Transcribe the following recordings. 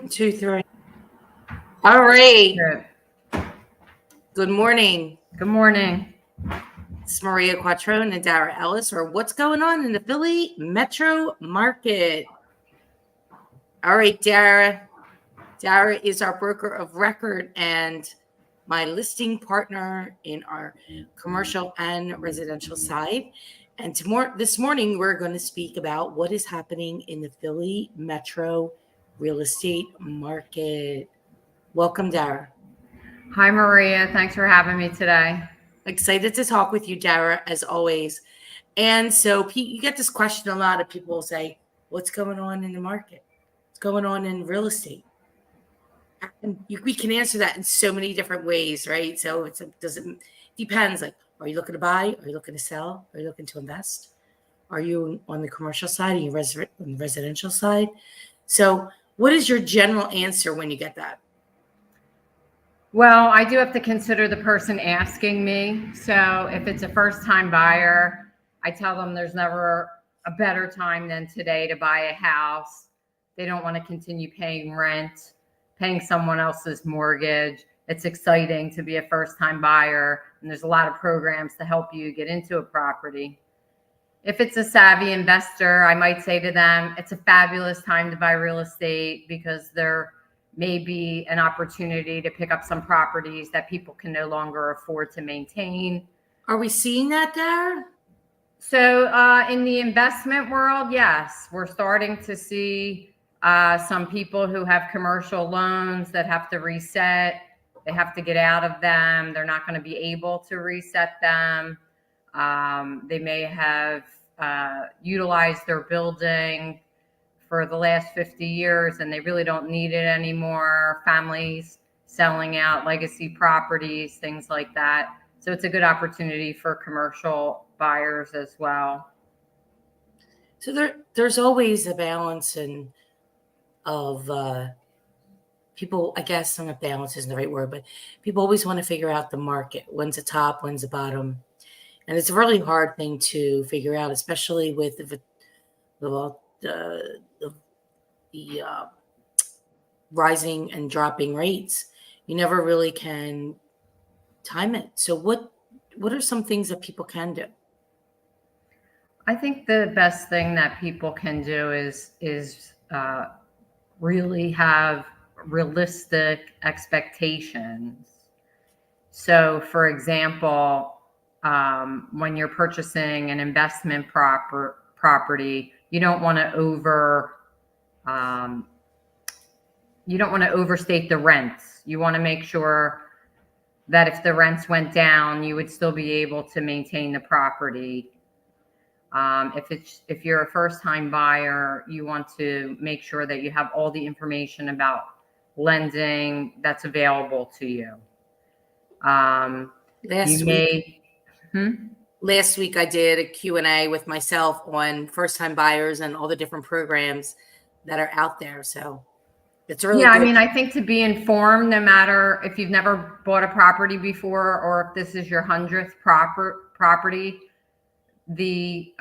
One, two, three. All right. Good. Good morning. Good morning. It's Maria Quattrone and Dara Ellis, or what's going on in the Philly metro market. All right, Dara. Dara is our broker of record and my listing partner in our commercial and residential side. And this morning, we're going to speak about what is happening in the Philly metro real estate market. Welcome, Dara. Hi, Maria. Thanks for having me today. Excited to talk with you, Dara, as always. And so, Pete, you get this question a lot of people will say, what's going on in the market? What's going on in real estate? And we can answer that in so many different ways, right? So it depends. Like, are you looking to buy? Are you looking to sell? Are you looking to invest? Are you on the commercial side? Are you on the residential side? So what is your general answer when you get that? Well, I do have to consider the person asking me. So if it's a first-time buyer, I tell them there's never a better time than today to buy a house. They don't want to continue paying rent, paying someone else's mortgage. It's exciting to be a first-time buyer, and there's a lot of programs to help you get into a property. If it's a savvy investor, I might say to them, it's a fabulous time to buy real estate because there may be an opportunity to pick up some properties that people can no longer afford to maintain. Are we seeing that there? So in the investment world, yes, we're starting to see some people who have commercial loans that have to reset. They have to get out of them. They're not going to be able to reset them. They may have utilized their building for the last 50 years and they really don't need it anymore. Families selling out legacy properties, things like that. So it's a good opportunity for commercial buyers as well. So there's always a balance of people, I guess not balance isn't the right word, but people always want to figure out the market. When's the top, when's the bottom? And it's a really hard thing to figure out, especially with the rising and dropping rates. You never really can time it. So what are some things that people can do? I think the best thing that people can do is really have realistic expectations. So, for example, when you're purchasing an investment property, you don't want to overstate the rents. You want to make sure that if the rents went down, you would still be able to maintain the property. If you're a first-time buyer, you want to make sure that you have all the information about lending that's available to you. Last week I did a Q&A with myself on first-time buyers and all the different programs that are out there. So it's really good. I mean, I think to be informed, no matter if you've never bought a property before or if this is your 100th property, the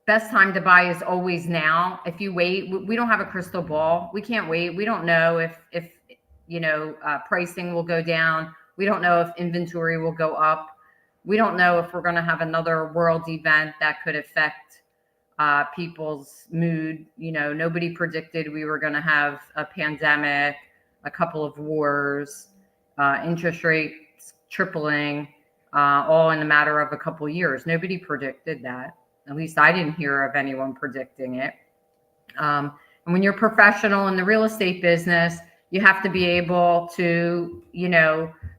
best time to buy is always now. If you wait, we don't have a crystal ball. We can't wait. We don't know if pricing will go down. We don't know if inventory will go up. We don't know if we're going to have another world event that could affect people's mood. Nobody predicted we were going to have a pandemic, a couple of wars, interest rates tripling, all in a matter of a couple of years. Nobody predicted that. At least I didn't hear of anyone predicting it. And when you're professional in the real estate business, you have to be able to,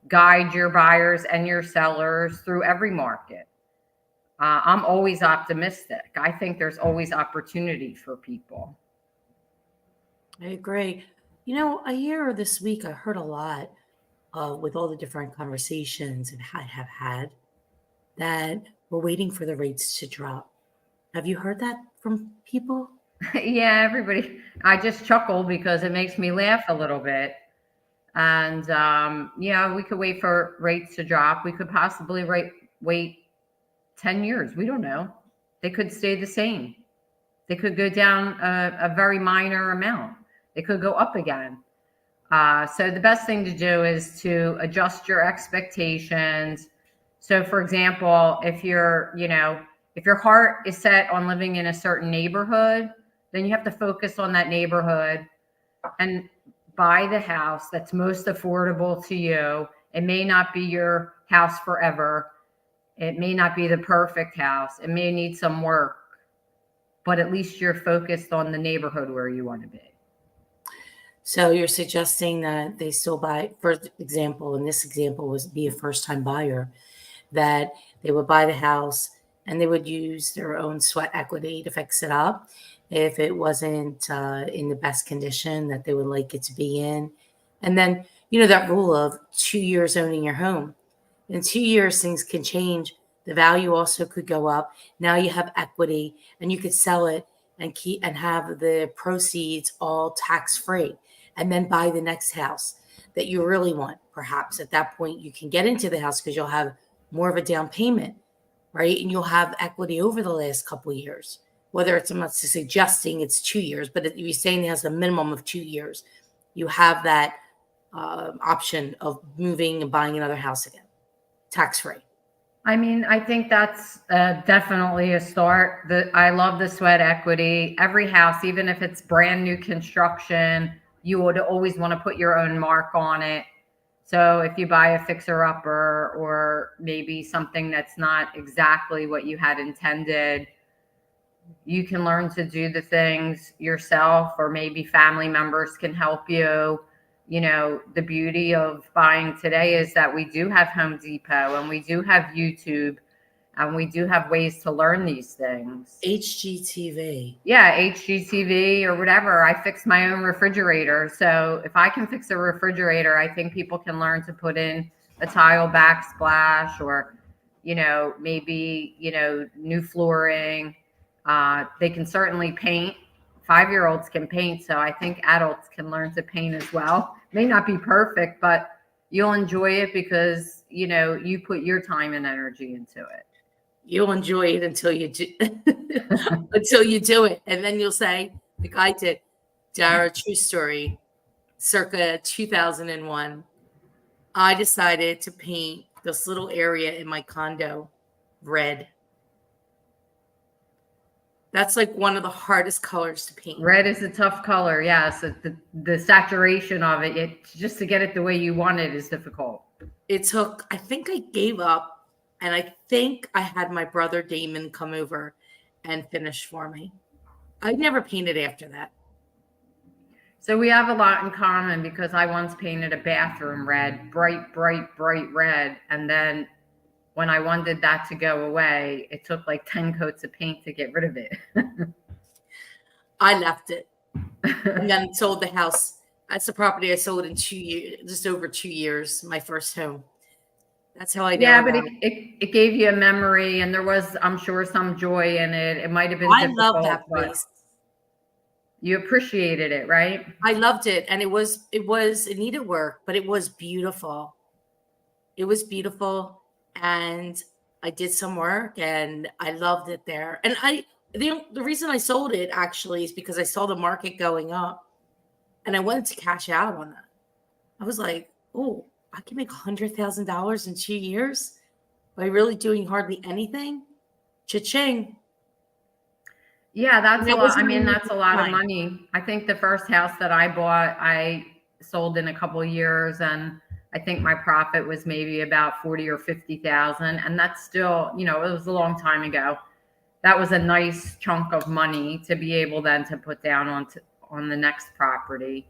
guide your buyers and your sellers through every market. I'm always optimistic. I think there's always opportunity for people. I agree. A year this week, I heard a lot with all the different conversations and I have had that we're waiting for the rates to drop. Have you heard that from people? Yeah, everybody. I just chuckle because it makes me laugh a little bit. And we could wait for rates to drop. We could possibly wait 10 years. We don't know. They could stay the same. They could go down a very minor amount. They could go up again. So the best thing to do is to adjust your expectations. So for example, if if your heart is set on living in a certain neighborhood, then you have to focus on that neighborhood and buy the house that's most affordable to you. It may not be your house forever. It may not be the perfect house. It may need some work, but at least you're focused on the neighborhood where you want to be. So you're suggesting that they still buy, for example, and this example was be a first time buyer, that they would buy the house and they would use their own sweat equity to fix it up. If it wasn't in the best condition that they would like it to be in. And then, that rule of 2 years owning your home. In 2 years, things can change. The value also could go up. Now you have equity and you could sell it and keep and have the proceeds all tax free, and then buy the next house that you really want. Perhaps at that point you can get into the house because you'll have more of a down payment, right? And you'll have equity over the last couple of years. Whether it's, I'm not suggesting it's 2 years, but if you're saying it has a minimum of 2 years, you have that option of moving and buying another house again, tax free. I mean, I think that's definitely a start. I love the sweat equity. Every house, even if it's brand new construction, you would always want to put your own mark on it. So if you buy a fixer-upper or maybe something that's not exactly what you had intended, you can learn to do the things yourself, or maybe family members can help you. The beauty of buying today is that we do have Home Depot and we do have YouTube and we do have ways to learn these things. HGTV. Yeah, HGTV or whatever. I fixed my own refrigerator. So if I can fix a refrigerator, I think people can learn to put in a tile backsplash or, maybe, new flooring. They can certainly paint. 5-year-olds can paint, so I think adults can learn to paint as well. May not be perfect, but you'll enjoy it because you put your time and energy into it. You'll enjoy it until you do until you do it, and then you'll say, like I did, Dara, true story, circa 2001, I decided to paint this little area in my condo red. That's like one of the hardest colors to paint. Red is a tough color. Yes. The saturation of it, just to get it the way you want it is difficult. It took, I think I gave up, and I think I had my brother Damon come over and finish for me. I never painted after that. So we have a lot in common because I once painted a bathroom red, bright red. And then when I wanted that to go away, it took like 10 coats of paint to get rid of it. I left it and then sold the house. That's the property I sold in 2 years, just over 2 years, my first home. That's how I know. Yeah, but it gave you a memory, and there was, I'm sure, some joy in it. It might have been I difficult, love that place. You appreciated it, right? I loved it. And it needed work, but it was beautiful. It was beautiful. And I did some work and I loved it there. And the reason I sold it actually is because I saw the market going up and I wanted to cash out on that. I was like, oh, I can make $100,000 in 2 years by really doing hardly anything. Cha-ching. Yeah, that's a lot. I mean, that's a lot of money. I think the first house that I bought, I sold in a couple of years, and I think my profit was maybe about 40 or 50,000. And that's still, it was a long time ago. That was a nice chunk of money to be able then to put down on the next property.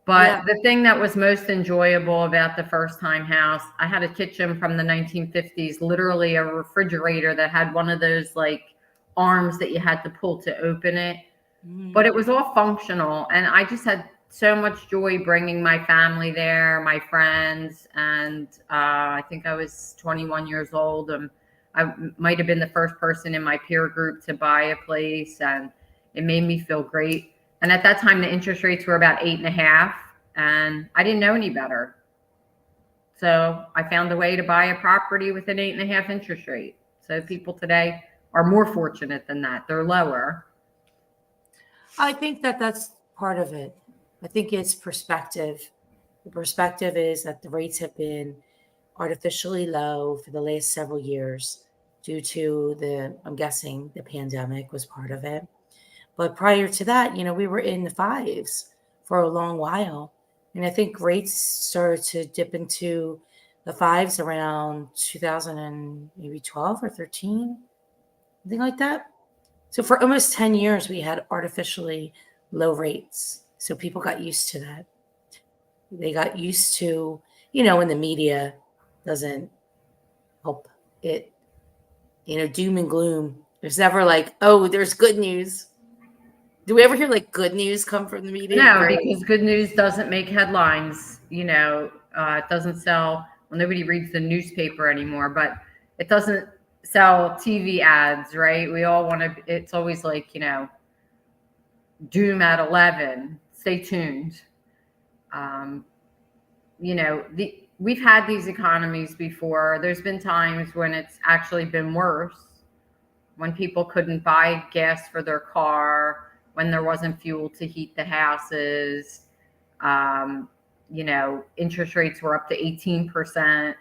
But the thing that was most enjoyable about the first time house, I had a kitchen from the 1950s, literally a refrigerator that had one of those like arms that you had to pull to open it. But it was all functional. And I just had so much joy bringing my family there, my friends. And I think I was 21 years old. And I might have been the first person in my peer group to buy a place. And it made me feel great. And at that time, the interest rates were about 8.5%. And I didn't know any better. So I found a way to buy a property with an 8.5% interest rate. So people today are more fortunate than that. They're lower. I think that that's part of it. I think it's perspective. The perspective is that the rates have been artificially low for the last several years due to I'm guessing the pandemic was part of it. But prior to that, we were in the fives for a long while. And I think rates started to dip into the fives around 2000 and maybe 12 or 13, something like that. So for almost 10 years, we had artificially low rates. So people got used to that. They got used to, when the media doesn't help it, doom and gloom. There's never like, oh, there's good news. Do we ever hear like good news come from the media? No, because good news doesn't make headlines. It doesn't sell. Well, nobody reads the newspaper anymore, but it doesn't sell TV ads, right? We all want to. It's always like doom at 11. Stay tuned. We've had these economies before. There's been times when it's actually been worse, when people couldn't buy gas for their car, when there wasn't fuel to heat the houses. Interest rates were up to 18%.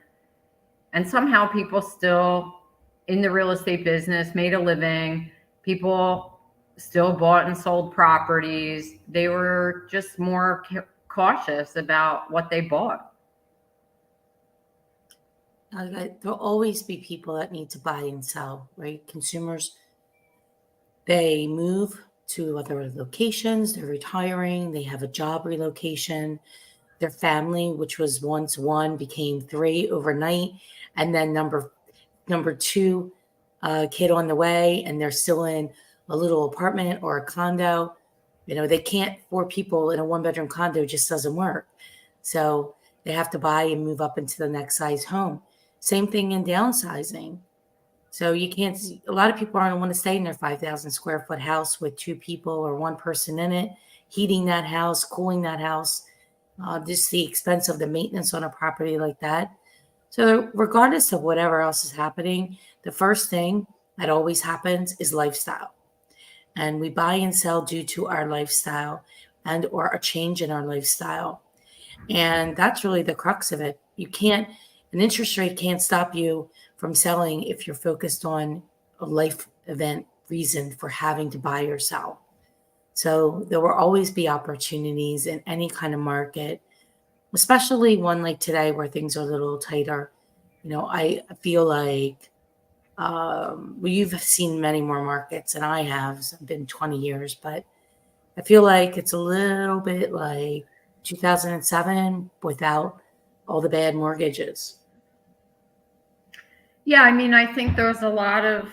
And somehow people still in the real estate business made a living. People still bought and sold properties. They were just more cautious about what they bought. There'll always be people that need to buy and sell, right? Consumers, they move to other locations, they're retiring, they have a job relocation, their family, which was once one, became three overnight, and then number two kid on the way, and they're still in a little apartment or a condo. They can't, 4 people in a 1-bedroom condo just doesn't work. So they have to buy and move up into the next size home. Same thing in downsizing. So you can't, a lot of people aren't want to stay in their 5,000 square foot house with 2 people or 1 person in it, heating that house, cooling that house, just the expense of the maintenance on a property like that. So regardless of whatever else is happening, the first thing that always happens is lifestyle. And we buy and sell due to our lifestyle and or a change in our lifestyle. And that's really the crux of it. An interest rate can't stop you from selling if you're focused on a life event reason for having to buy or sell. So there will always be opportunities in any kind of market, especially one like today where things are a little tighter. I feel like you've seen many more markets than I have. It's been 20 years, but I feel like it's a little bit like 2007 without all the bad mortgages. Yeah, I think there's a lot of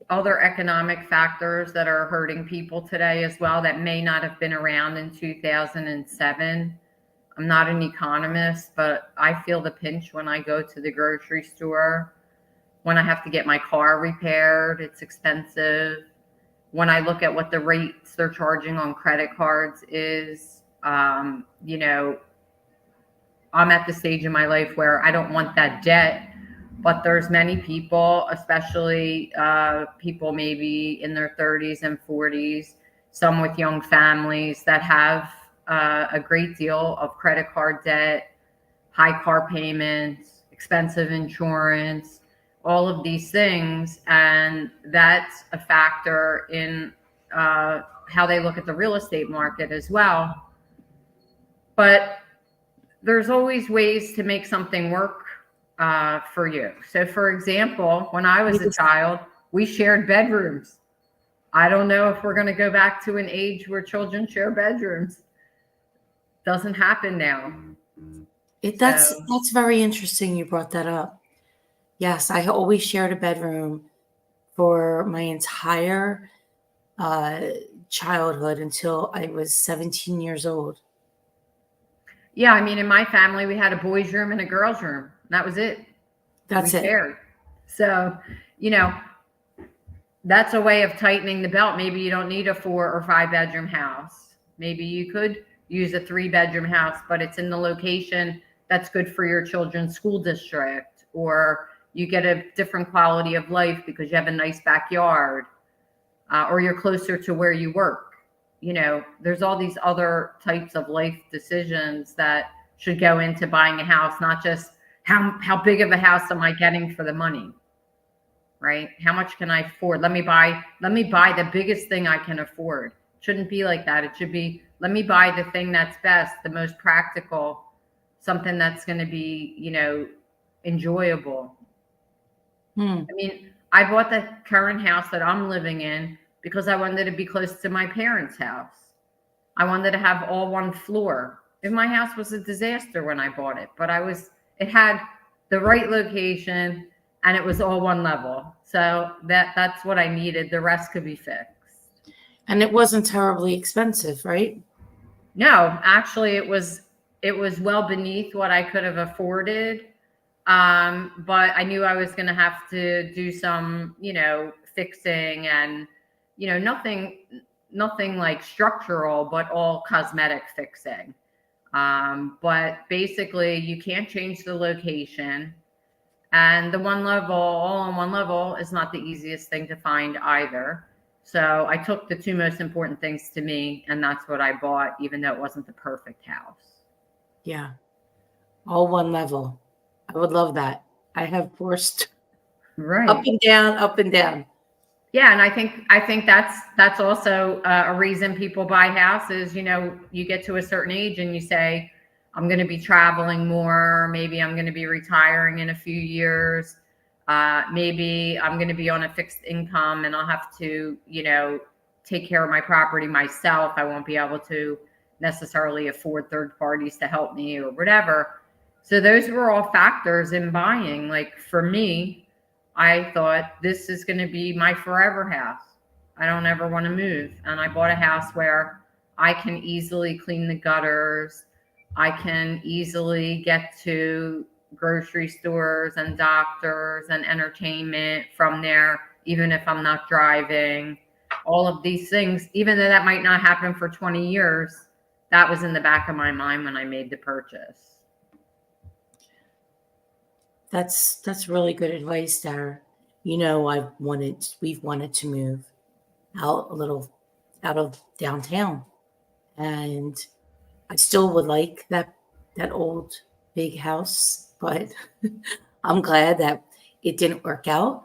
other economic factors that are hurting people today as well that may not have been around in 2007. I'm not an economist, but I feel the pinch when I go to the grocery store, when I have to get my car repaired, it's expensive. When I look at what the rates they're charging on credit cards is, I'm at the stage in my life where I don't want that debt, but there's many people, especially people maybe in their 30s and 40s, some with young families that have a great deal of credit card debt, high car payments, expensive insurance, all of these things. And that's a factor in how they look at the real estate market as well. But there's always ways to make something work for you. So for example, when I was a child, we shared bedrooms. I don't know if we're going to go back to an age where children share bedrooms. Doesn't happen now. That's very interesting you brought that up. Yes, I always shared a bedroom for my entire childhood until I was 17 years old. Yeah, in my family, we had a boys' room and a girls' room. That was it. That's it. Shared. So, that's a way of tightening the belt. Maybe you don't need a 4 or 5 bedroom house. Maybe you could use a 3 bedroom house, but it's in the location that's good for your children's school district, or you get a different quality of life because you have a nice backyard. or you're closer to where you work. There's all these other types of life decisions that should go into buying a house, not just how big of a house am I getting for the money, right? How much can I afford? Let me buy the biggest thing I can afford. It shouldn't be like that. It should be, let me buy the thing that's best, the most practical, something that's going to be, enjoyable. I mean, I bought the current house that I'm living in because I wanted to be close to my parents' house. I wanted to have all one floor. If my house was a disaster when I bought it, but it had the right location and it was all one level. So that's what I needed. The rest could be fixed. And it wasn't terribly expensive, right? No, actually it was well beneath what I could have afforded. But I knew I was going to have to do some, fixing and, nothing like structural, but all cosmetic fixing. But basically you can't change the location, and the one level, all on one level, is not the easiest thing to find either. So I took the two most important things to me, and that's what I bought, even though it wasn't the perfect house. Yeah. All one level. I would love that. I have forced Right. up and down, up and down. Yeah, and I think that's also a reason people buy houses. You get to a certain age and you say, I'm going to be traveling more. Maybe I'm going to be retiring in a few years. Maybe I'm going to be on a fixed income and I'll have to, take care of my property myself. I won't be able to necessarily afford third parties to help me or whatever. So those were all factors in buying. Like for me, I thought this is going to be my forever house. I don't ever want to move. And I bought a house where I can easily clean the gutters. I can easily get to grocery stores and doctors and entertainment from there, even if I'm not driving. All of these things, even though that might not happen for 20 years, that was in the back of my mind when I made the purchase. That's really good advice, Dara. We've wanted to move out a little out of downtown. And I still would like that old big house, but I'm glad that it didn't work out.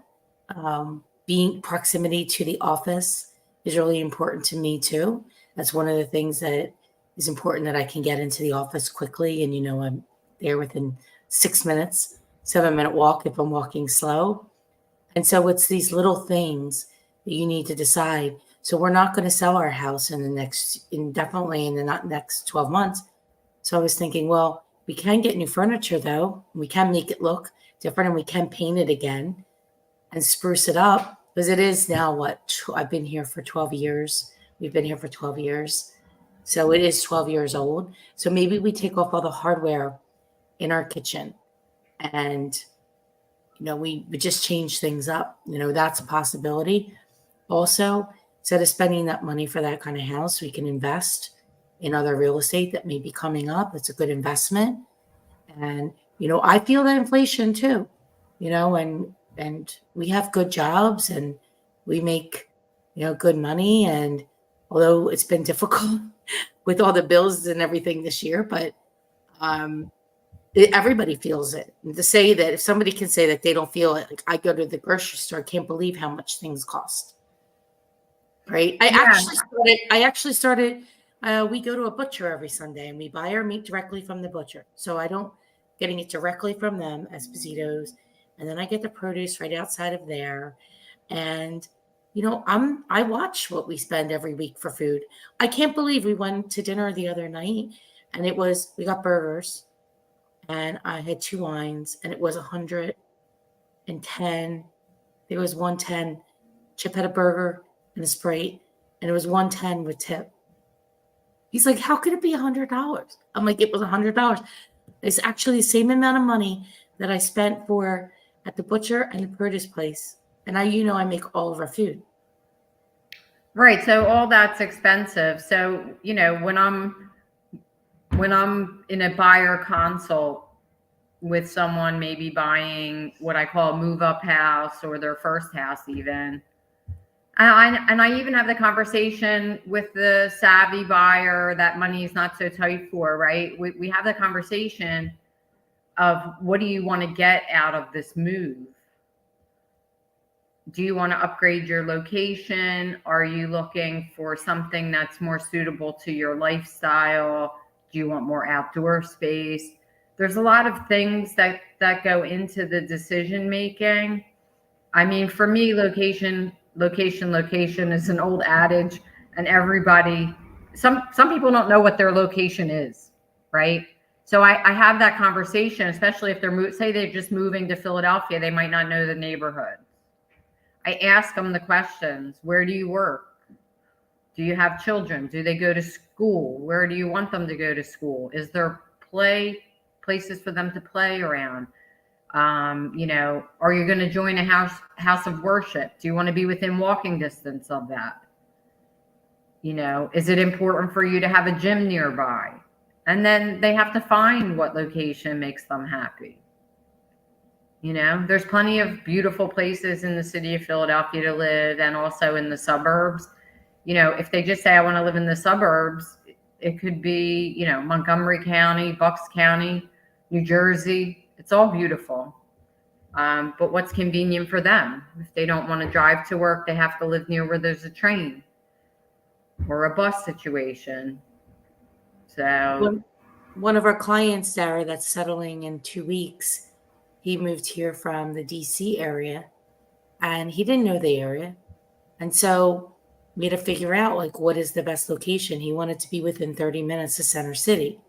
Being proximity to the office is really important to me too. That's one of the things that is important, that I can get into the office quickly, and I'm there within 6 minutes, 7-minute walk if I'm walking slow. And so it's these little things that you need to decide. So we're not going to sell our house definitely in the not next 12 months. So I was thinking, well, we can get new furniture though. We can make it look different, and we can paint it again and spruce it up, because it is now I've been here for 12 years. We've been here for 12 years. So it is 12 years old. So maybe we take off all the hardware in our kitchen and, we just change things up. That's a possibility. Also, instead of spending that money for that kind of house, we can invest in other real estate that may be coming up. It's a good investment. And, I feel that inflation too, and we have good jobs and we make, good money. And although it's been difficult with all the bills and everything this year, but everybody feels it. And to say that, if somebody can say that they don't feel it, like I go to the grocery store, I can't believe how much things cost. Right? I actually started. We go to a butcher every Sunday, and we buy our meat directly from the butcher. So I don't getting it directly from them, Esposito's, and then I get the produce right outside of there. And I watch what we spend every week for food. I can't believe we went to dinner the other night, and we got burgers, and I had 2 wines, and it was 110. It was 110. Chip had a burger and a Sprite, and it was 110 with tip. He's like, how could it be $100? I'm like, it was $100. It's actually the same amount of money that I spent at the butcher and the produce place. And I make all of our food. Right. So all that's expensive. So, when I'm in a buyer consult with someone maybe buying what I call a move up house or their first house even, And I even have the conversation with the savvy buyer that money is not so tight for, right? We have the conversation of, what do you want to get out of this move? Do you want to upgrade your location? Are you looking for something that's more suitable to your lifestyle? Do you want more outdoor space? There's a lot of things that go into the decision making. I mean, for me, location is an old adage, and everybody, some people don't know what their location is, right? So I have that conversation, especially if say they're just moving to Philadelphia, they might not know the neighborhood. I ask them the questions. Where do you work? Do you have children? Do they go to school? Where do you want them to go to school? Is there places for them to play around? Are you going to join a house of worship? Do you want to be within walking distance of that? Is it important for you to have a gym nearby? And then they have to find what location makes them happy. There's plenty of beautiful places in the city of Philadelphia to live, and also in the suburbs. If they just say, I want to live in the suburbs, it could be, Montgomery County, Bucks County, New Jersey. It's all beautiful. But what's convenient for them? If they don't want to drive to work, they have to live near where there's a train or a bus situation. So one of our clients, Dara, that's settling in 2 weeks, he moved here from the DC area, and he didn't know the area. And so we had to figure out, like, what is the best location. He wanted to be within 30 minutes of Center City,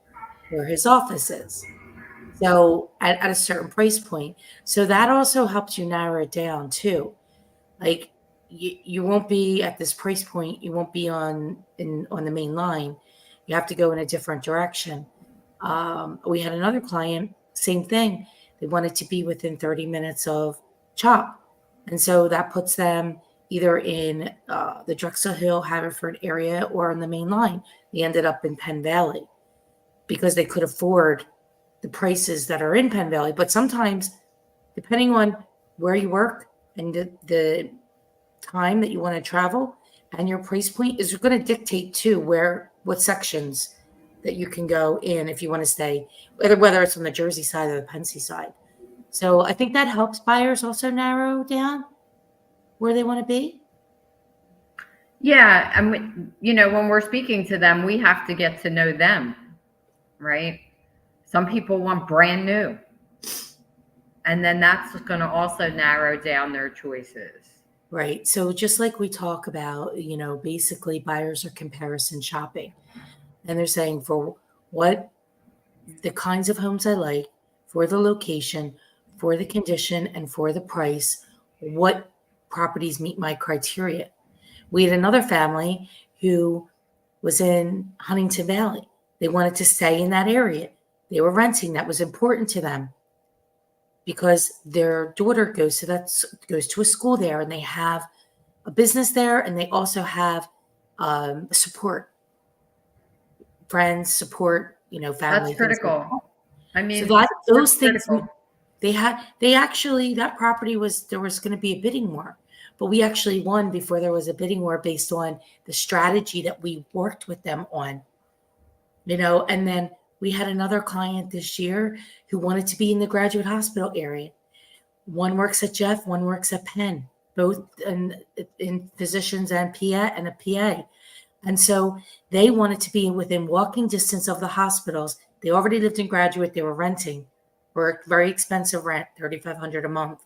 where his office is. So at a certain price point. So that also helps you narrow it down too. Like, you won't be at this price point. You won't be on the main line. You have to go in a different direction. We had another client, same thing. They wanted to be within 30 minutes of CHOP. And so that puts them either in the Drexel Hill, Haverford area, or on the main line. They ended up in Penn Valley because they could afford the prices that are in Penn Valley. But sometimes, depending on where you work and the time that you want to travel and your price point, is going to dictate too what sections that you can go in if you want to stay, whether it's on the Jersey side or the Pennsy side. So I think that helps buyers also narrow down where they want to be. Yeah. And when we're speaking to them, we have to get to know them, right? Some people want brand new. And then that's going to also narrow down their choices. Right. So just like we talk about, basically buyers are comparison shopping. And they're saying, for what the kinds of homes I like, for the location, for the condition, and for the price, what properties meet my criteria. We had another family who was in Huntington Valley. They wanted to stay in that area. They were renting. That was important to them because their daughter goes to a school there, and they have a business there, and they also have support. Friends, support, family. That's critical. Like I mean, so those things critical. that property there was going to be a bidding war, but we actually won before there was a bidding war based on the strategy that we worked with them on, and then we had another client this year who wanted to be in the Graduate Hospital area. One works at Jeff, one works at Penn, both in physicians and a PA. And so they wanted to be within walking distance of the hospitals. They already lived in Graduate. They were renting for a very expensive rent, $3,500 a month.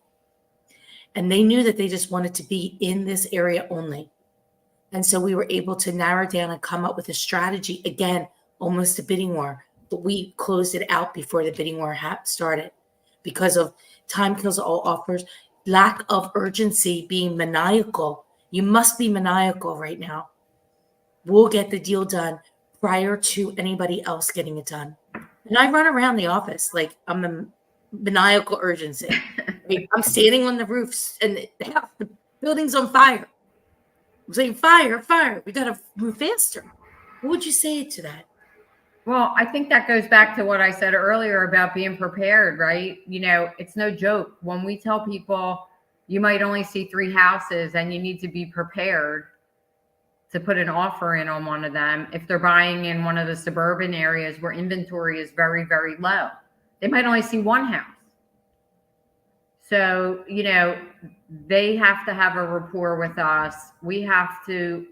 And they knew that they just wanted to be in this area only. And so we were able to narrow down and come up with a strategy, again, almost a bidding war. But we closed it out before the bidding war started because of time kills all offers, lack of urgency, being maniacal. You must be maniacal right now. We'll get the deal done prior to anybody else getting it done. And I run around the office like I'm a maniacal urgency. I'm standing on the roofs and the building's on fire. I'm saying, fire, we got to move faster. What would you say to that? Well, I think that goes back to what I said earlier about being prepared, right? It's no joke when we tell people You might only see 3 houses, and you need to be prepared to put an offer in on one of them. If they're buying in one of the suburban areas where inventory is very, very low, they might only see 1 house. So, they have to have a rapport with us. We have to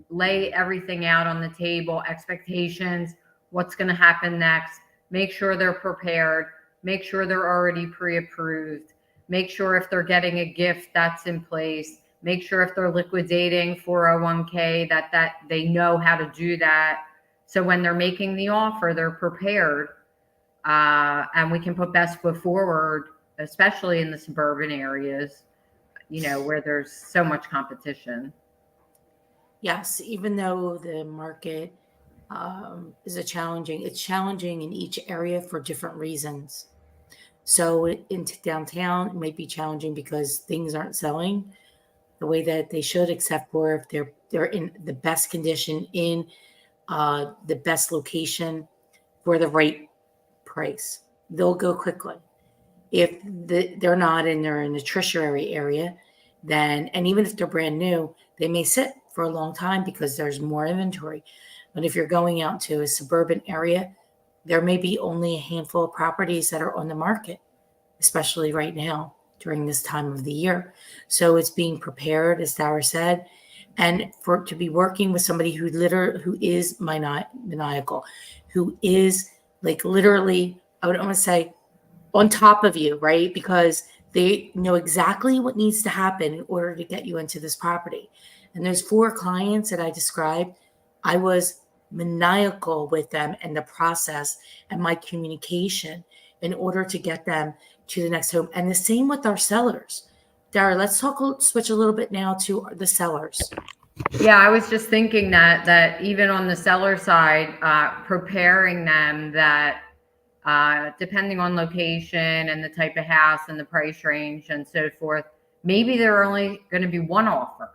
lay everything out on the table, expectations, what's going to happen next, make sure they're prepared, make sure they're already pre-approved, make sure if they're getting a gift that's in place, make sure if they're liquidating 401k that they know how to do that. So when they're making the offer, they're prepared, and we can put best foot forward, especially in the suburban areas, where there's so much competition. Yes, even though the market it's challenging in each area for different reasons. So in downtown, it might be challenging because things aren't selling the way that they should, except for if they're in the best condition, in the best location for the right price. They'll go quickly. If they're not and they're in the tertiary area, then, and even if they're brand new, they may sit for a long time because there's more inventory. But if you're going out to a suburban area, there may be only a handful of properties that are on the market, especially right now during this time of the year. So it's being prepared, as Dara said, and to be working with somebody who is maniacal, who is like literally, I would almost say, on top of you, right? Because they know exactly what needs to happen in order to get you into this property. And there's 4 clients that I described. I was maniacal with them and the process and my communication in order to get them to the next home. And the same with our sellers. Dara, let's switch a little bit now to the sellers. Yeah, I was just thinking that even on the seller side, preparing them that depending on location and the type of house and the price range and so forth, maybe there are only going to be 1 offer.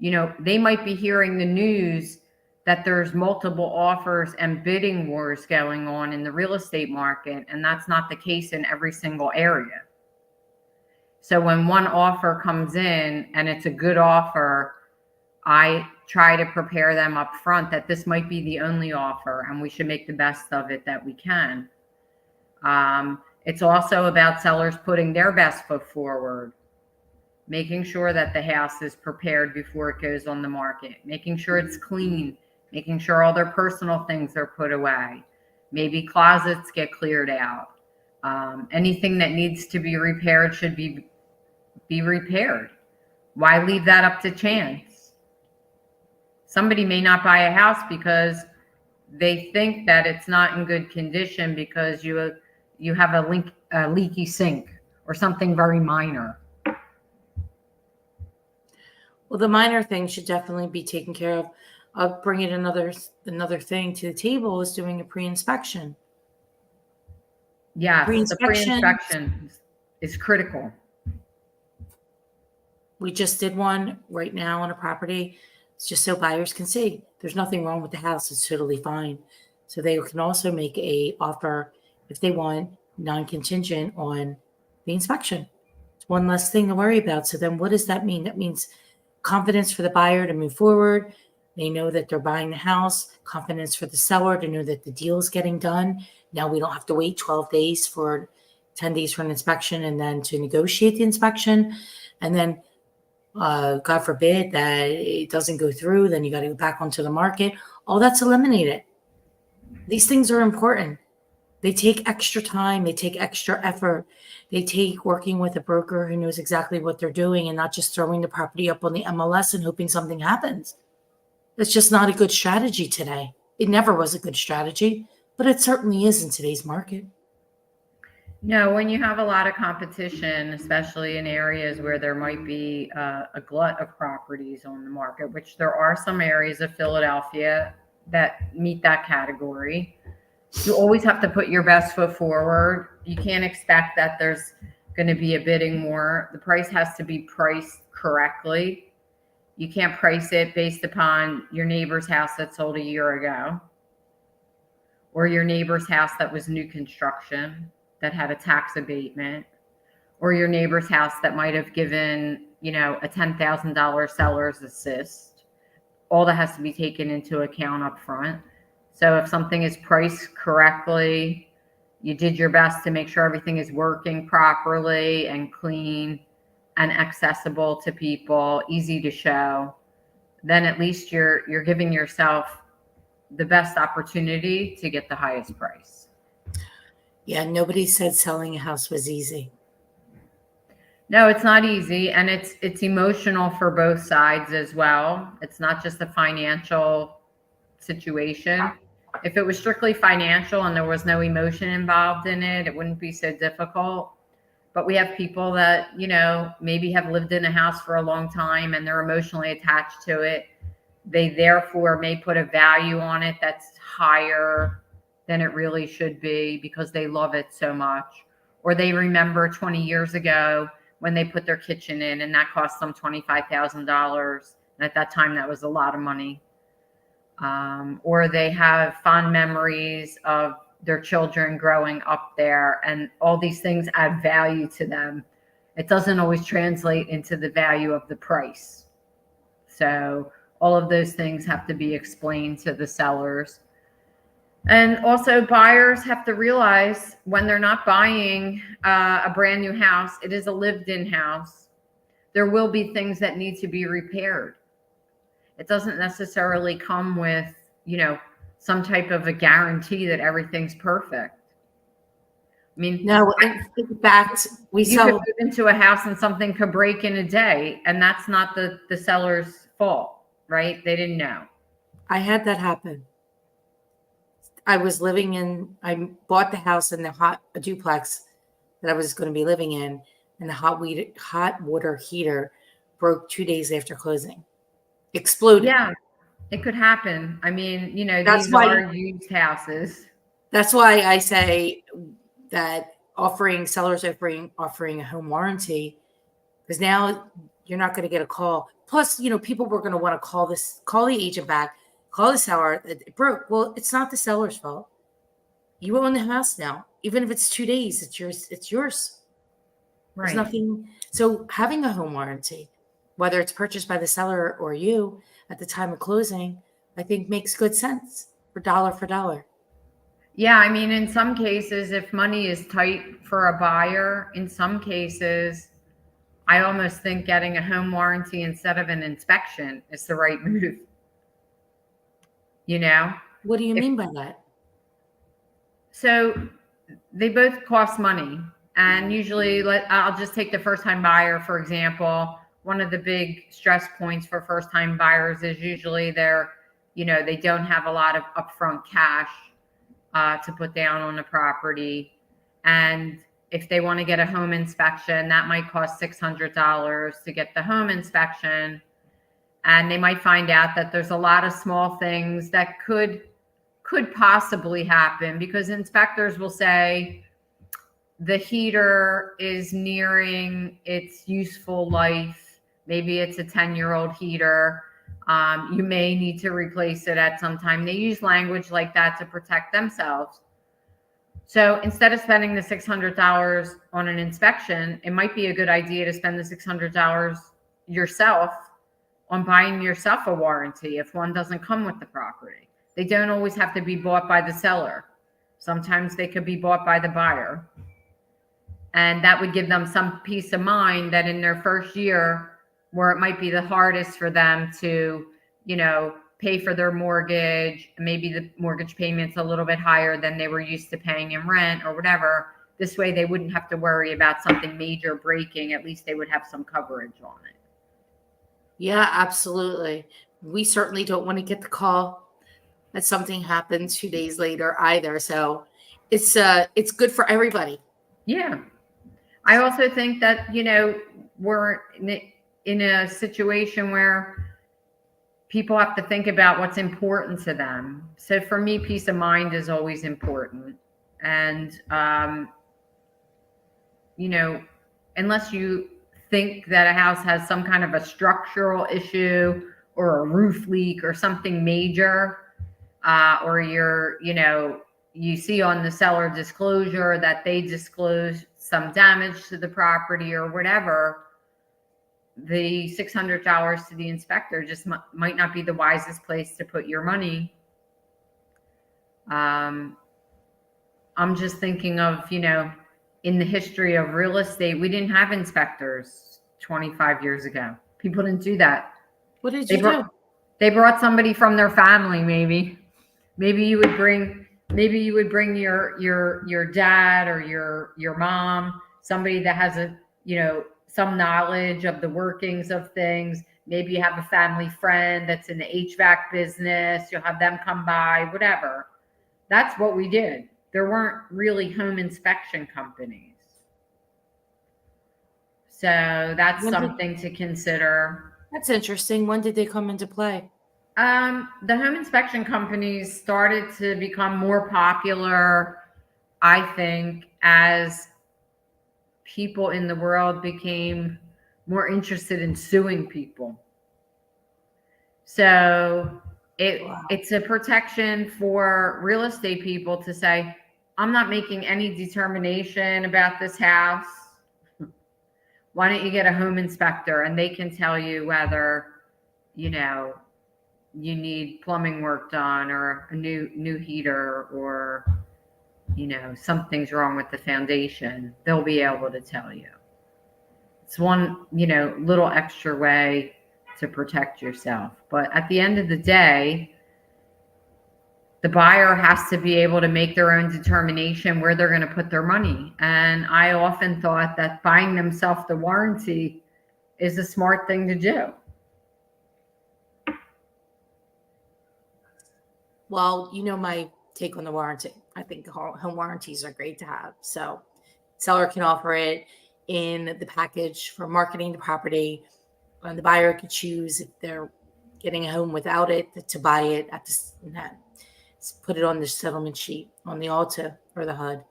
They might be hearing the news that there's multiple offers and bidding wars going on in the real estate market, and that's not the case in every single area. So when 1 offer comes in and it's a good offer, I try to prepare them up front that this might be the only offer and we should make the best of it that we can. It's also about sellers putting their best foot forward, making sure that the house is prepared before it goes on the market, making sure it's clean, making sure all their personal things are put away. Maybe closets get cleared out. Anything that needs to be repaired should be repaired. Why leave that up to chance? Somebody may not buy a house because they think that it's not in good condition because you have a leaky sink or something very minor. Well, the minor things should definitely be taken care of. Bringing another thing to the table is doing a pre-inspection. Yes, the pre-inspection is critical. We just did one right now on a property. It's just so buyers can see there's nothing wrong with the house. It's totally fine. So they can also make a offer if they want non-contingent on the inspection. It's one less thing to worry about. So then what does that mean? That means confidence for the buyer to move forward. They know that they're buying the house. Confidence for the seller to know that the deal is getting done. Now we don't have to wait 12 days 10 days for an inspection and then to negotiate the inspection. And then God forbid that it doesn't go through, then you got to go back onto the market. All that's eliminated. These things are important. They take extra time. They take extra effort. They take working with a broker who knows exactly what they're doing and not just throwing the property up on the MLS and hoping something happens. It's just not a good strategy today. It never was a good strategy, but it certainly is in today's market. No, when you have a lot of competition, especially in areas where there might be a glut of properties on the market, which there are some areas of Philadelphia that meet that category, you always have to put your best foot forward. You can't expect that there's going to be a bidding war. The price has to be priced correctly. You can't price it based upon your neighbor's house that sold a year ago or your neighbor's house that was new construction that had a tax abatement, or your neighbor's house that might have given, a $10,000 seller's assist. All that has to be taken into account up front. So if something is priced correctly, you did your best to make sure everything is working properly and clean and accessible to people, easy to show, then at least you're giving yourself the best opportunity to get the highest price. Yeah, nobody said selling a house was easy. No, it's not easy, and it's emotional for both sides as well. It's not just a financial situation. If it was strictly financial and there was no emotion involved in it, it wouldn't be so difficult. But we have people that, maybe have lived in a house for a long time and they're emotionally attached to it. They therefore may put a value on it that's higher than it really should be because they love it so much. Or they remember 20 years ago when they put their kitchen in and that cost them $25,000. And at that time, that was a lot of money. Or they have fond memories of their children growing up there, and all these things add value to them. It doesn't always translate into the value of the price. So all of those things have to be explained to the sellers. And also buyers have to realize when they're not buying a brand new house, it is a lived-in house. There will be things that need to be repaired. It doesn't necessarily come with, some type of a guarantee that everything's perfect. I mean, No, in fact, you could move into a house and something could break in a day, and that's not the seller's fault, right? They didn't know. I had that happen. I bought the house in a duplex that I was going to be living in, and the hot water heater broke 2 days after closing. Exploded. Yeah, it could happen. I mean, these are used houses. That's why I say that sellers offering a home warranty, because now you're not going to get a call. Plus, people were going to want to call the agent back, call the seller. It broke. Well, it's not the seller's fault. You own the house now. Even if it's 2 days, it's yours. It's yours. Right. There's nothing. So having a home warranty, whether it's purchased by the seller or you at the time of closing, I think makes good sense for dollar. Yeah, I mean, in some cases, if money is tight for a buyer, in some cases, I almost think getting a home warranty instead of an inspection is the right move. What do you mean by that? So they both cost money. And usually, I'll just take the first-time buyer, for example. One of the big stress points for first-time buyers is usually they don't have a lot of upfront cash to put down on the property. And if they want to get a home inspection, that might cost $600 to get the home inspection. And they might find out that there's a lot of small things that could possibly happen, because inspectors will say the heater is nearing its useful life. Maybe it's a 10-year-old heater. You may need to replace it at some time. They use language like that to protect themselves. So instead of spending the $600 on an inspection, it might be a good idea to spend the $600 yourself on buying yourself a warranty if one doesn't come with the property. They don't always have to be bought by the seller. Sometimes they could be bought by the buyer. And that would give them some peace of mind that in their first year, where it might be the hardest for them to, pay for their mortgage, maybe the mortgage payment's a little bit higher than they were used to paying in rent or whatever. This way they wouldn't have to worry about something major breaking. At least they would have some coverage on it. Yeah, absolutely. We certainly don't want to get the call that something happened 2 days later either. So it's good for everybody. Yeah. I also think that, we're in a situation where people have to think about what's important to them. So for me, peace of mind is always important. And, unless you think that a house has some kind of a structural issue or a roof leak or something major, or you see on the seller disclosure that they disclose some damage to the property or whatever, the $600 to the inspector just might not be the wisest place to put your money. I'm just thinking of, in the history of real estate, we didn't have inspectors 25 years ago. People didn't do that. What did you do? They brought somebody from their family, maybe. Maybe you would bring your dad or your mom, somebody that has some knowledge of the workings of things. Maybe you have a family friend that's in the HVAC business. You'll have them come by, whatever. That's what we did. There weren't really home inspection companies. So that's something to consider. That's interesting. When did they come into play? The home inspection companies started to become more popular, I think, as people in the world became more interested in suing people. So it's a protection for real estate people to say, I'm not making any determination about this house. Why don't you get a home inspector and they can tell you whether, you need plumbing work done or a new heater or, something's wrong with the foundation. They'll be able to tell you. It's one, little extra way to protect yourself. But at the end of the day, the buyer has to be able to make their own determination where they're going to put their money. And I often thought that buying themselves the warranty is a smart thing to do. Well, my take on the warranty. I think home warranties are great to have. So seller can offer it in the package for marketing the property. And the buyer could choose if they're getting a home without it to buy it at put it on the settlement sheet on the Alta or the HUD.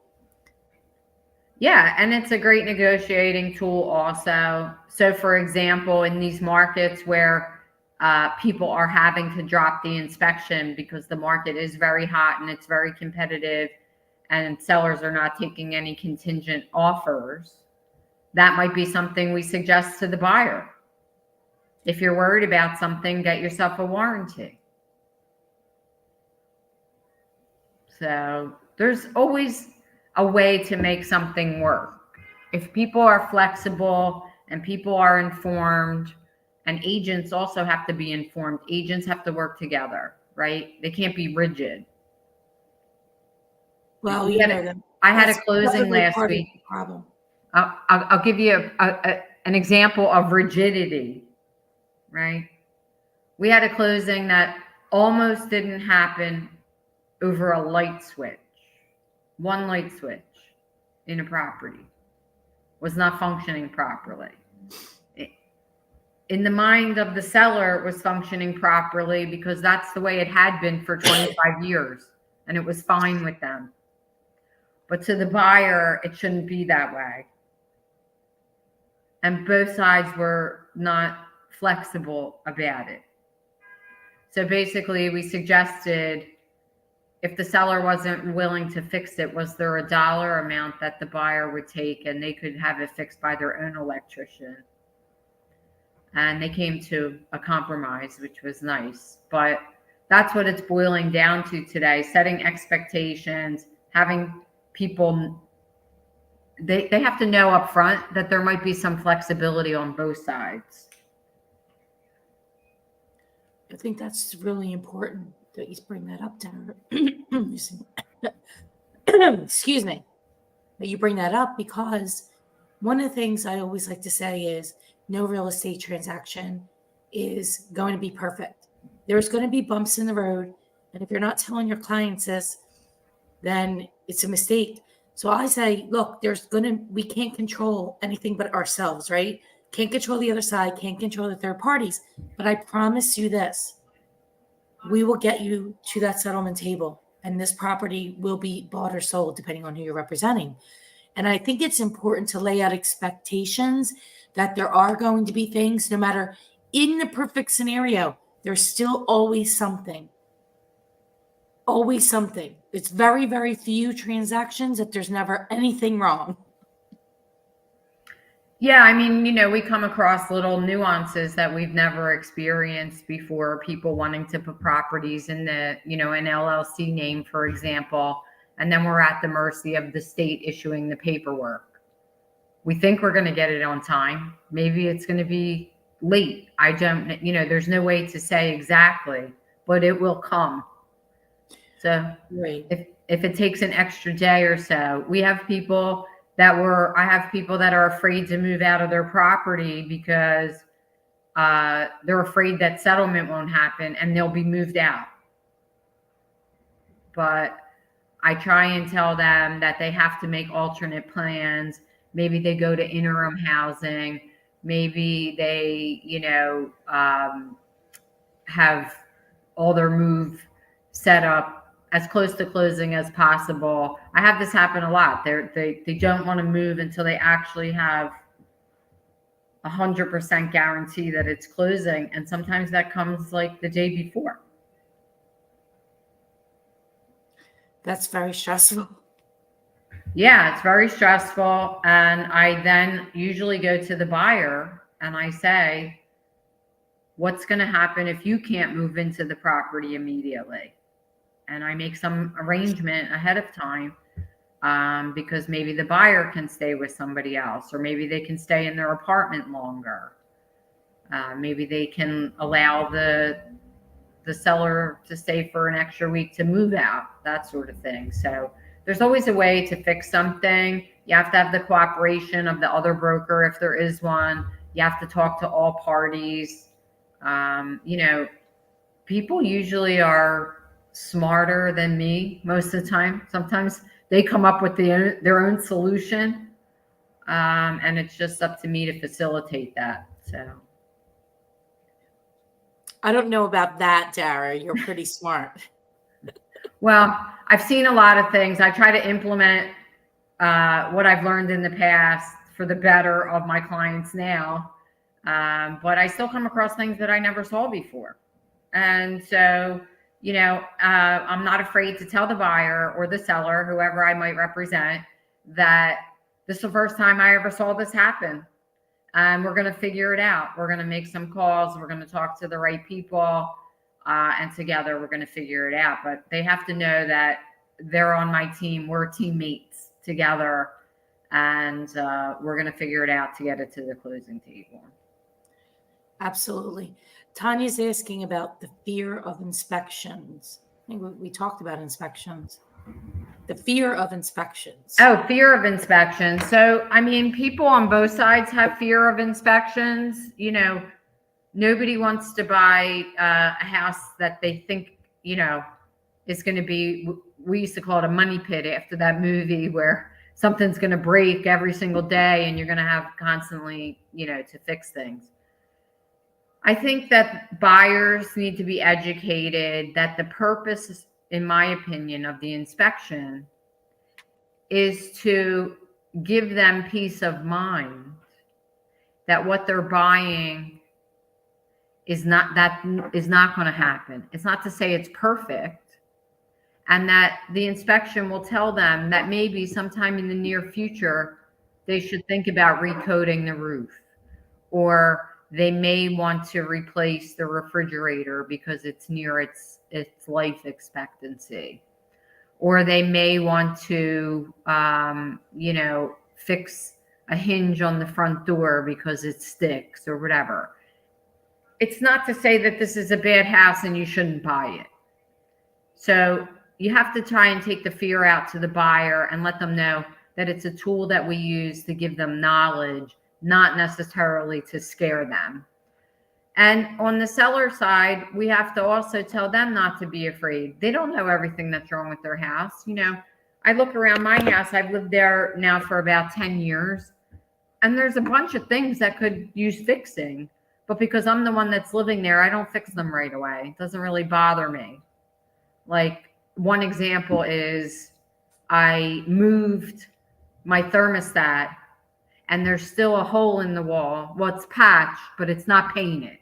Yeah, and it's a great negotiating tool also. So, for example, in these markets where people are having to drop the inspection because the market is very hot and it's very competitive and sellers are not taking any contingent offers, that might be something we suggest to the buyer. If you're worried about something, get yourself a warranty. So there's always a way to make something work. If people are flexible and people are informed, and agents also have to be informed. Agents have to work together, right? They can't be rigid. Well, I had a closing last week. Problem. I'll give you an example of rigidity, right? We had a closing that almost didn't happen over a light switch. One light switch in a property was not functioning properly. In the mind of the seller, it was functioning properly because that's the way it had been for 25 years and it was fine with them. But to the buyer, it shouldn't be that way. And both sides were not flexible about it. So basically, we suggested if the seller wasn't willing to fix it, was there a dollar amount that the buyer would take and they could have it fixed by their own electrician? And they came to a compromise, which was nice. But that's what it's boiling down to today, setting expectations, having people, they have to know up front that there might be some flexibility on both sides. I think that's really important that you bring that up, Dara. Excuse me. That you bring that up because one of the things I always like to say is no real estate transaction is going to be perfect. There's going to be bumps in the road. And if you're not telling your clients this, then it's a mistake. So I say, look, we can't control anything but ourselves, right? Can't control the other side, can't control the third parties. But I promise you this, we will get you to that settlement table and this property will be bought or sold depending on who you're representing. And I think it's important to lay out expectations that there are going to be things, no matter in the perfect scenario, there's still always something. Always something. It's very, very few transactions that there's never anything wrong. Yeah, I mean, we come across little nuances that we've never experienced before. People wanting to put properties in an LLC name, for example, and then we're at the mercy of the state issuing the paperwork. We think we're going to get it on time. Maybe it's going to be late. I don't, there's no way to say exactly, but it will come. So Right. if it takes an extra day or so, I have people that are afraid to move out of their property because they're afraid that settlement won't happen and they'll be moved out. But I try and tell them that they have to make alternate plans. Maybe they go to interim housing. Maybe they, have all their move set up as close to closing as possible. I have this happen a lot. They don't want to move until they actually have 100% guarantee that it's closing. And sometimes that comes like the day before. That's very stressful. Yeah, it's very stressful. And I then usually go to the buyer and I say, what's going to happen if you can't move into the property immediately? And I make some arrangement ahead of time because maybe the buyer can stay with somebody else, or maybe they can stay in their apartment longer. Maybe they can allow the seller to stay for an extra week to move out, that sort of thing. So there's always a way to fix something. You have to have the cooperation of the other broker if there is one. You have to talk to all parties. People usually are smarter than me most of the time. Sometimes they come up with their own solution. And it's just up to me to facilitate that. So I don't know about that, Dara. You're pretty smart. Well, I've seen a lot of things. I try to implement what I've learned in the past for the better of my clients now. But I still come across things that I never saw before. And so, I'm not afraid to tell the buyer or the seller, whoever I might represent, that this is the first time I ever saw this happen. And we're going to figure it out. We're going to make some calls. We're going to talk to the right people. And together we're going to figure it out. But they have to know that they're on my team. We're teammates together. And we're going to figure it out to get it to the closing table. Absolutely. Tanya's asking about the fear of inspections. I think we talked about inspections. The fear of inspections. Oh, fear of inspections. So, I mean, people on both sides have fear of inspections. Nobody wants to buy a house that they think, is going to be, we used to call it a money pit after that movie where something's going to break every single day and you're going to have constantly, to fix things. I think that buyers need to be educated that the purpose, in my opinion, of the inspection is to give them peace of mind that what they're buying is not going to happen. It's not to say it's perfect, and that the inspection will tell them that maybe sometime in the near future they should think about recoating the roof, or they may want to replace the refrigerator because it's near its life expectancy, or they may want to fix a hinge on the front door because it sticks or whatever. It's not to say that this is a bad house and you shouldn't buy it. So you have to try and take the fear out to the buyer and let them know that it's a tool that we use to give them knowledge, not necessarily to scare them. And on the seller side, we have to also tell them not to be afraid. They don't know everything that's wrong with their house. I look around my house. I've lived there now for about 10 years. And there's a bunch of things that could use fixing. But because I'm the one that's living there, I don't fix them right away. It doesn't really bother me. Like one example is I moved my thermostat and there's still a hole in the wall. Well, it's patched, but it's not painted.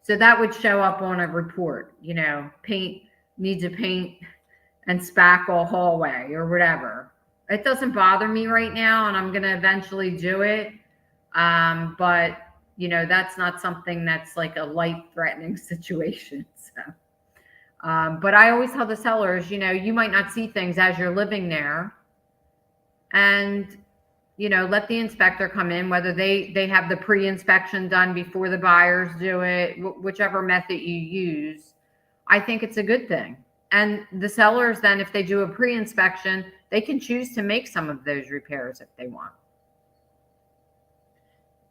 So that would show up on a report, paint needs a paint and spackle hallway or whatever. It doesn't bother me right now, and I'm going to eventually do it. But that's not something that's like a life-threatening situation. So, but I always tell the sellers, you might not see things as you're living there, and let the inspector come in, whether they have the pre-inspection done before the buyers do it, whichever method you use. I think it's a good thing. And the sellers then, if they do a pre-inspection, they can choose to make some of those repairs if they want.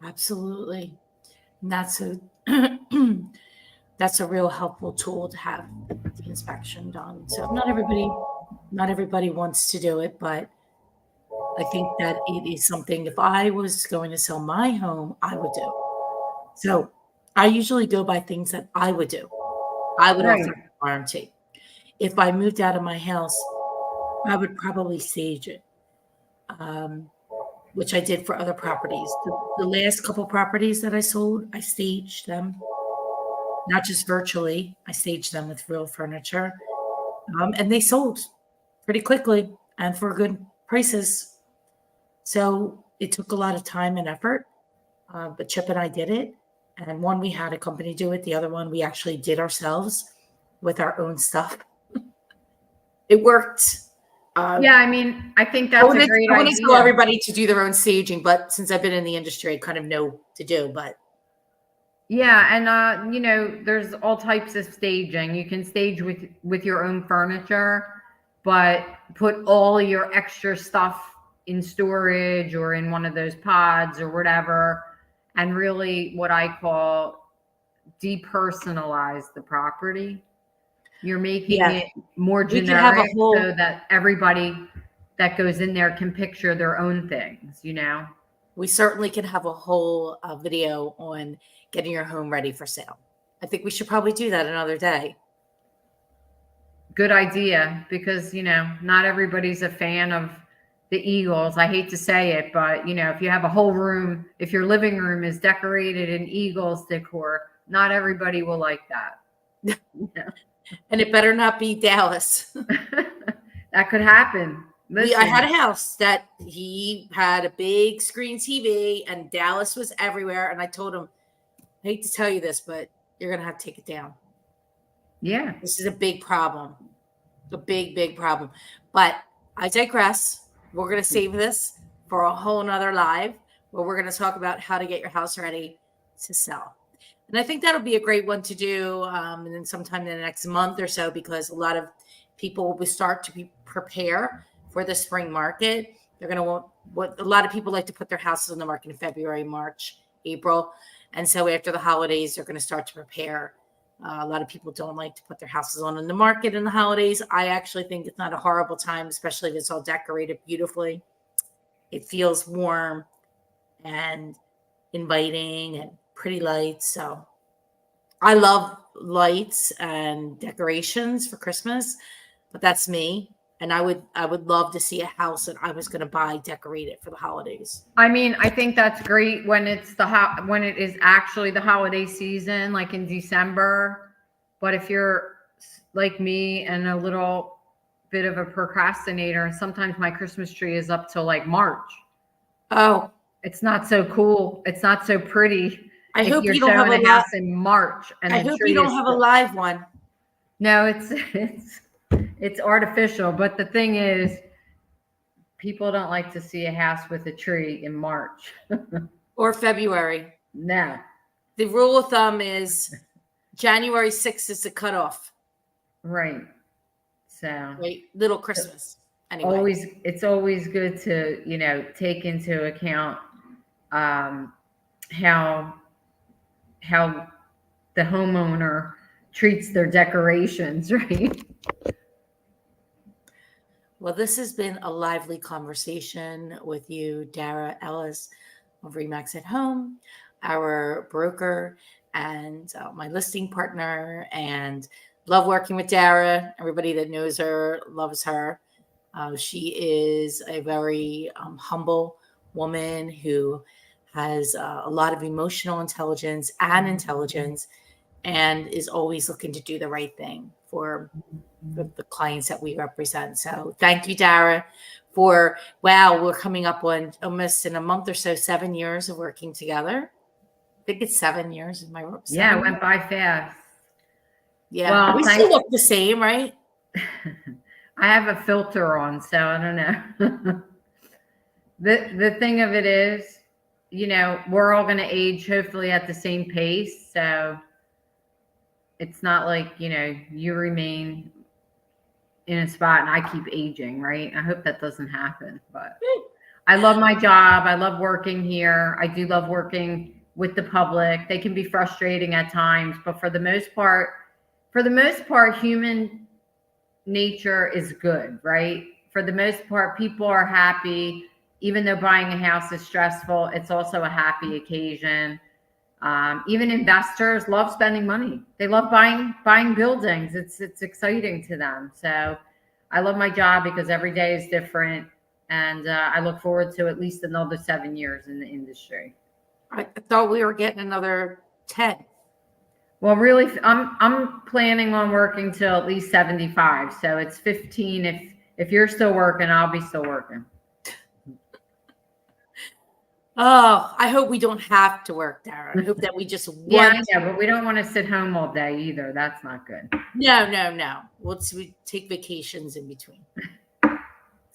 Absolutely. And that's a that's a real helpful tool to have the inspection done. So not everybody wants to do it, but I think that it is something, if I was going to sell my home, I would do. So I usually go by things that I would do. I would Right. offer a warranty. If I moved out of my house, I would probably stage it, which I did for other properties. The last couple properties that I sold, I staged them, not just virtually. I staged them with real furniture, and they sold pretty quickly and for good prices. So it took a lot of time and effort, but Chip and I did it. And one, we had a company do it. The other one, we actually did ourselves with our own stuff. It worked. Yeah, I mean, I think that's a great I wouldn't idea. tell everybody to do their own staging, but since I've been in the industry, I kind of know to do. But Yeah, and there's all types of staging. You can stage with your own furniture, but put all your extra stuff in storage or in one of those pods or whatever, and really what I call depersonalize the property. You're making yeah, it more we could have a generic whole. so that everybody that goes in there can picture their own things, We certainly can have a whole video on getting your home ready for sale. I think we should probably do that another day. Good idea, because not everybody's a fan of the Eagles. I hate to say it, but if you have a whole room, if your living room is decorated in Eagles decor, not everybody will like that. And it better not be Dallas. That could happen. I had a house that he had a big screen TV and Dallas was everywhere. And I told him, I hate to tell you this, but you're going to have to take it down. Yeah. This is a big problem. A big, big problem. But I digress. We're going to save this for a whole nother live where we're going to talk about how to get your house ready to sell. And I think that'll be a great one to do and then sometime in the next month or so, because a lot of people will start to prepare for the spring market. They're going to want what a lot of people like to put their houses on the market in February, March, April. And so after the holidays, they're going to start to prepare. A lot of people don't like to put their houses on in the market in the holidays. I actually think it's not a horrible time, especially if it's all decorated beautifully. It feels warm and inviting and pretty lights. So I love lights and decorations for Christmas, but that's me. And I would love to see a house that I was going to buy decorated for the holidays. I mean, I think that's great when it's when it is actually the holiday season, like in December. But if you're like me and a little bit of a procrastinator, sometimes my Christmas tree is up till like March. Oh, it's not so cool. It's not so pretty. I hope you're you don't have showing a house in March, and I hope you don't have a live one. No, it's artificial. But the thing is, people don't like to see a house with a tree in March or February. No. The rule of thumb is January 6th is the cutoff. Right. So right. Little Christmas. Anyway. It's always good to, take into account how the homeowner treats their decorations, right? Well, this has been a lively conversation with you, Dara Ellis of Remax at Home, our broker and my listing partner, and love working with Dara. Everybody that knows her loves her. She is a very humble woman who has a lot of emotional intelligence and is always looking to do the right thing for the clients that we represent. So thank you, Dara, for, wow, we're coming up on almost in a month or so, 7 years of working together. I think it's 7 years. Am I right? Yeah, it went by fast. Yeah. Well, We still look the same, right? I have a filter on, so I don't know. The thing of it is, we're all going to age hopefully at the same pace. So it's not like, you remain in a spot and I keep aging, right? I hope that doesn't happen, but I love my job. I love working here. I do love working with the public. They can be frustrating at times, but for the most part, human nature is good, right? For the most part, people are happy. Even though buying a house is stressful, it's also a happy occasion. Even investors love spending money. They love buying buildings. It's exciting to them. So I love my job because every day is different, and I look forward to at least another 7 years in the industry. I thought we were getting another 10. Well, really, I'm planning on working till at least 75. So it's 15. If you're still working, I'll be still working. Oh, I hope we don't have to work, Dara. I hope that we just but we don't want to sit home all day either. That's not good. No. We take vacations in between.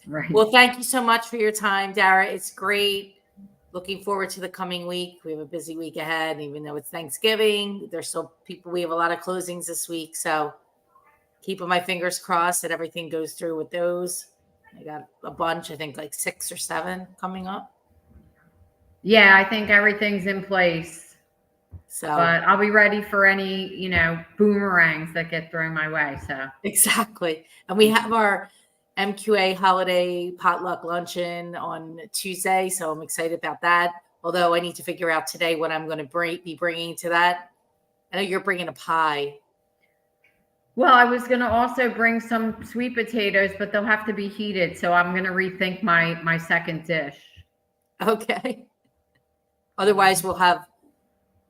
Right. Well, thank you so much for your time, Dara. It's great. Looking forward to the coming week. We have a busy week ahead, even though it's Thanksgiving. There's still people. We have a lot of closings this week, so keeping my fingers crossed that everything goes through with those. I got a bunch. I think like 6 or 7 coming up. Yeah, I think everything's in place. So, but I'll be ready for any, boomerangs that get thrown my way. So exactly. And we have our MQA holiday potluck luncheon on Tuesday, so I'm excited about that. Although I need to figure out today what I'm going to be bringing to that. I know you're bringing a pie. Well, I was going to also bring some sweet potatoes, but they'll have to be heated. So I'm going to rethink my second dish. Okay. Otherwise, we'll have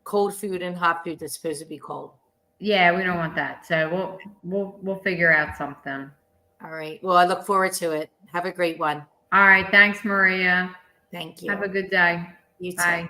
cold food and hot food that's supposed to be cold. Yeah, we don't want that. So we'll figure out something. All right. Well, I look forward to it. Have a great one. All right. Thanks, Maria. Thank you. Have a good day. You too. Bye.